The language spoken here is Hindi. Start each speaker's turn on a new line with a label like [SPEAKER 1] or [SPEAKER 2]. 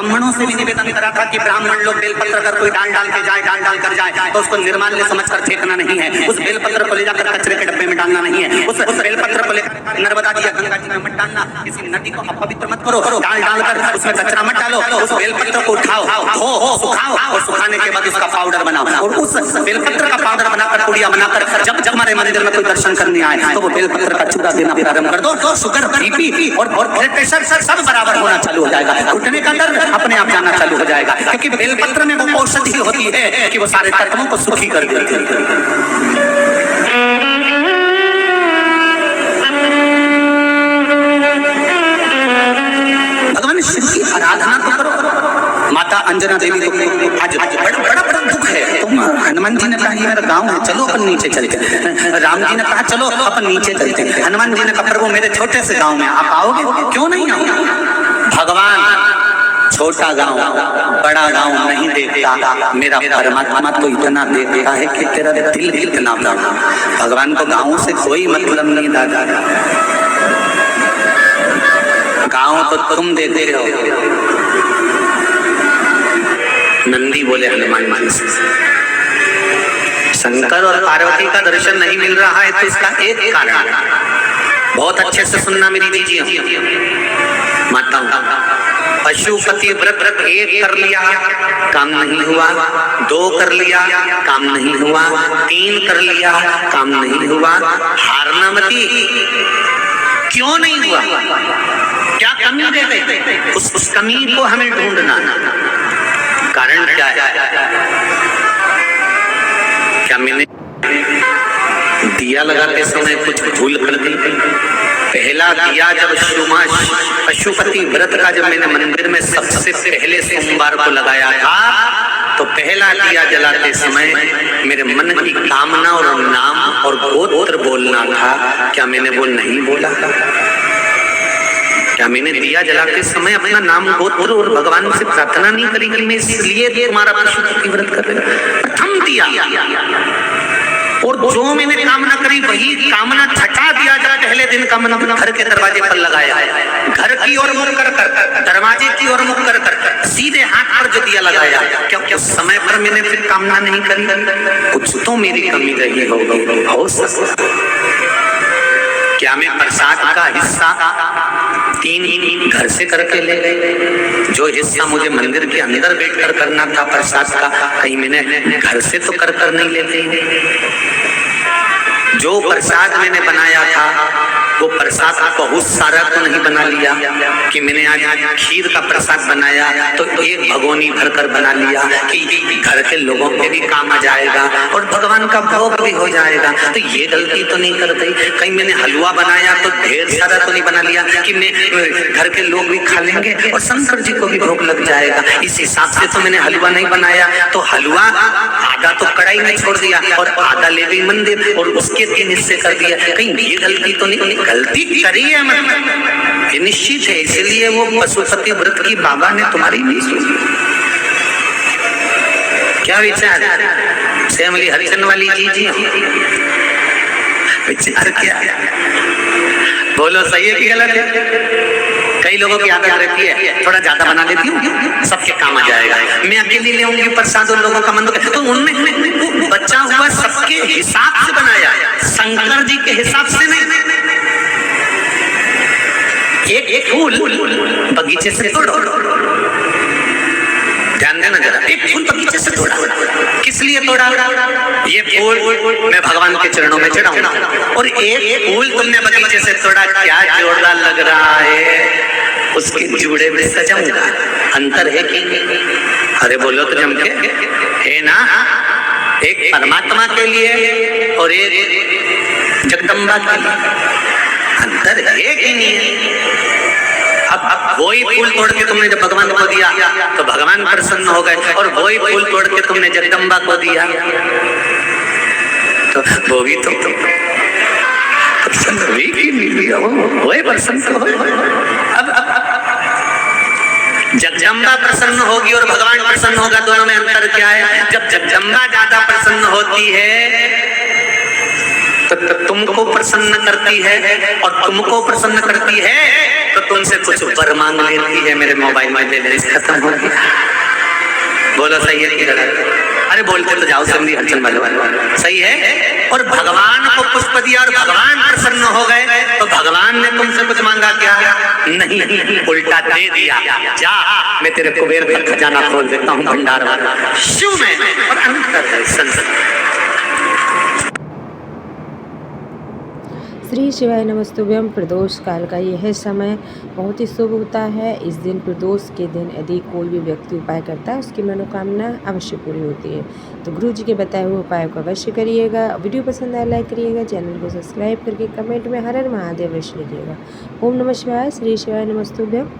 [SPEAKER 1] ब्राह्मणों से भी निवेदन करा था कि ब्राह्मण लोग बेलपत्र अगर कोई डाल डाल के जाए, डाल डाल कर जाए, तो उसको निर्माल्य समझकर फेंकना नहीं है। उस बेलपत्र को ले जाकर कचरे के डब्बे में डालना नहीं है। उस बेलपत्र को लेकर नर्मदा जी या गंगा जी में मत डालना, किसी नदी को अपवित्र मत करो, डाल डालकर उसमें कचरा मत डालो। उस बेलपत्र को उठाओ, धो, सुखाओ और सुखाने के बाद उसका पाउडर बनाओ और उस बेलपत्र का पाउडर बनाकर पुड़िया बनाकर जब जब हमारे मंदिर में कोई दर्शन करने आए तो वो बेलपत्र का चूड़ा देना प्रारंभ कर दो। तो शुगर, बीपी और ब्लड प्रेशर सब बराबर होना चालू हो जाएगा। घुटने का दर्द अपने आप जाना चालू हो जाएगा, क्योंकि बेलपत्र में वो औषधि होती है कि वो सारे तत्वों को सुखी कर देती है। भगवान शिव की आराधना तो करो। माता अंजना देवी को आज बड़ा दुख है। तुम हनुमान जी ने कहा ये मेरा गांव है, चलो अपन नीचे चलते हैं। राम जी ने कहा चलो अपन नीचे चलते हैं। हनुमान जी ने कहा प्रभु मेरे छोटे से गांव में आप आओगे? क्यों नहीं आओगे? भगवान छोटा गांव बड़ा गांव नहीं देखता, मेरा परमात्मा तो इतना देखता है कि तेरा दिल इतना बड़ा। भगवान को गाँव से कोई मतलब नहीं दादा, गाँव तो तुम देते हो। नंदी बोले हनुमान जी से शंकर और पार्वती का दर्शन नहीं मिल रहा है तो इसका एक कारण बहुत अच्छे से सुनना मेरी दीजिए माता। पशुपति व्रत एक कर लिया काम नहीं हुआ, 2 कर लिया काम नहीं हुआ, 3 कर लिया काम नहीं हुआ। हारना मती, क्यों नहीं हुआ? क्या कमी रह गई? उस कमी को हमें ढूंढना। कारण क्या है? क्या मैंने दिया लगाते समय कुछ भूल कर दी? पहला दिया जब पशुपति व्रत का जब मैंने मंदिर में सबसे पहले सोमवार को लगाया था तो पहला दिया जलाते समय मेरे मन की कामना और नाम और गोत्र बोलना था। क्या मैंने वो नहीं बोला? क्या मैंने दिया जलाते समय अपना नाम गोत्र और भगवान से प्रार्थना नहीं करी कि मैं इसलिए तुम्हारा पशुपति व्रत कर रहा हूं? प्रथम दिया और जो मैंने कामना करी वही कामना छटा दिया जब पहले दिन का मन घर के दरवाजे पर लगाया। घर की ओर मुड़ कर दरवाजे की ओर मुड़ कर सीधे हाथ पर जो दिया लगाया, क्या उस समय पर मैंने फिर कामना नहीं करी? कुछ तो मेरी कमी रही हो सकता। क्या मैं प्रसाद का हिस्सा 3 घर से करके ले गए? जो हिस्सा मुझे मंदिर के अंदर बैठकर करना था प्रसाद का, कहीं मैंने घर से तो कर नहीं लेते? जो प्रसाद मैंने बनाया था वो प्रसाद बहुत सारा तो नहीं बना लिया कि मैंने आज खीर का प्रसाद बनाया तो एक भगोनी भरकर बना लिया कि घर के लोगों पे भी काम आ जाएगा और भगवान का भोग भी हो जाएगा। तो ये गलती तो नहीं कर दी? कहीं मैंने हलवा बनाया तो ढेर सारा तो नहीं बना लिया कि मैं घर के लोग भी खा लेंगे और शंकर जी को भी भोग लग जाएगा? इस हिसाब से तो मैंने हलवा नहीं बनाया, तो हलवा आधा तो कढ़ाई में छोड़ दिया और आधा ले गई मंदिर और उसके 3 हिस्से कर दिया। कहीं ये गलती तो नहीं? गलती करी है मतलब ये निश्चित है, इसलिए वो पशुपति व्रत की बाबा ने तुम्हारी नहीं सुनी। क्या विचार श्यामली हरिचंद वाली जी? विचार क्या बोलो, सही है कि गलत है? कई लोगों की आदत रहती है थोड़ा ज्यादा बना लेती हूँ सबके काम आ जाएगा, मैं अकेली ले आऊंगी प्रसाद और लोगों का मन तो उनमें बच्चा हुआ सबके हिसाब से बनाया, शंकर जी के हिसाब से नहीं। एक फूल बगीचे से तोड़ो, ध्यान देना जरा, एक फूल बगीचे से तोड़ा, किस लिए तोड़ा? ये फूल मैं भगवान के चरणों में चढ़ाऊंगा और एक फूल तुमने बगीचे से तोड़ा, क्या जोरदार लग रहा है, उसके जूड़े में सजाऊंगा। अंतर है कि? अरे बोलो तो जम के है ना? एक परमात्मा के लिए और एक जगदम्बा के लिए, अंतर है कि नहीं है? अब वही फूल तोड़ के तुमने जब भगवान को दिया तो भगवान प्रसन्न हो गए और वही फूल तोड़ के तुमने जगदम्बा को दिया तो वो भी तो प्रसन्न हुई, वही प्रसन्न हो। अब जगदम्बा प्रसन्न होगी और भगवान प्रसन्न होगा, दोनों में अंतर क्या है? जब जगदम्बा ज्यादा प्रसन्न होती है तो तुमको प्रसन्न करती है और तुमको प्रसन्न करती है तो तुमसे कुछ वर मांग लेती है, मेरे मोबाइल में बैलेंस खत्म हो गया। बोलो सही है कि गलत? अरे बोलते तो जाओ समझी अर्चन वाले सही है। और भगवान को पुष्प दिया और भगवान प्रसन्न हो गए, तो भगवान ने तुमसे कुछ मांगा क्या? नहीं, उल्टा दे दिया। जा, मैं तेरे कुबेर का खजाना खोल देता हूँ भंडार वाला। शिव में और अंतर है संसार।
[SPEAKER 2] श्री शिवाय नमस्तुभ्यम। प्रदोष काल का यह समय बहुत ही शुभ होता है। इस दिन प्रदोष के दिन यदि कोई भी व्यक्ति उपाय करता है उसकी मनोकामना अवश्य पूरी होती है। तो गुरु जी के बताए हुए उपाय को अवश्य करिएगा। वीडियो पसंद आए लाइक करिएगा, चैनल को सब्सक्राइब करके कमेंट में हर हर महादेव अवश्य लिखिएगा। ओम नमः शिवाय। श्री शिवाय नमस्तुभ्यम।